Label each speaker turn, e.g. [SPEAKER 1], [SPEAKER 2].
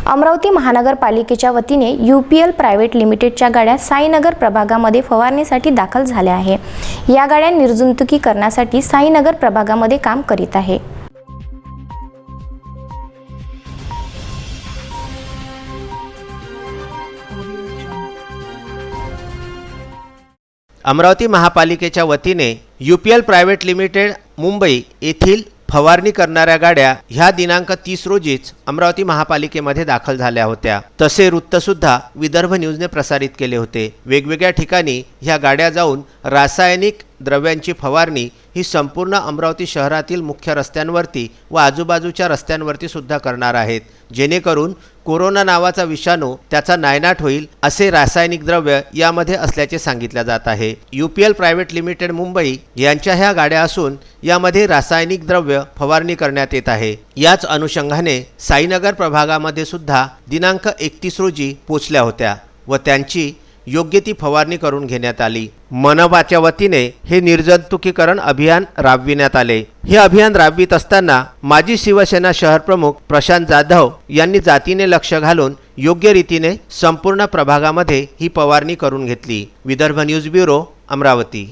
[SPEAKER 1] अमरावती महानगरपालिकेच्या वतीने UPL private लिमिटेडच्या गाड्या साईनगर प्रभागामध्ये फवारणीसाठी दाखल झाल्या आहे। या गाड्या निर्जंतुकीकरणासाठी साईनगर प्रभागामध्ये काम करीत आहे।
[SPEAKER 2] अमरावती महापालिकेच्या वतीने UPL प्रायव्हेट लिमिटेड मुंबई येथील फवारणी करणाऱ्या गाड्या ह्या दिनांक 30 रोजीच अमरावती महापालिकेमध्ये दाखल झाल्या होत्या। तसे वृत्त सुद्धा विदर्भ न्यूजने प्रसारित केले होते। वेगवेगळ्या ठिकाणी ह्या गाड्या जाऊन रासायनिक द्रव्यांची फवारणी ही संपूर्ण अमरावती शहरातील मुख्य रस्त्यांवरती व आजूबाजूच्या रस्त्यांवरती सुद्धा करणार आहेत, जेणेकरून कोरोना नावाचा विषाणू त्याचा नायनाट होईल असे रासायनिक द्रव्य यामध्ये असल्याचे सांगितले जात आहे। UPL प्रायव्हेट लिमिटेड मुंबई यांच्या ह्या गाड्या असून यामध्ये रासायनिक द्रव्य फवारणी करण्यात येत आहे। याच अनुषंगाने साईनगर प्रभागामध्ये सुद्धा दिनांक 31 रोजी पोचल्या होत्या व त्यांची योग्य ती फवारणी करून घेण्यात आली। मनपाच्या वतीने हे निर्जंतुकीकरण अभियान राबविण्यात आले। हे अभियान राबवित असताना माजी शिवसेना शहर प्रमुख प्रशांत जाधव यांनी जातीने लक्ष घालून योग्य रीतीने संपूर्ण प्रभागामध्ये ही फवारणी करून घेतली। Vidarbha news bureau, Amravati.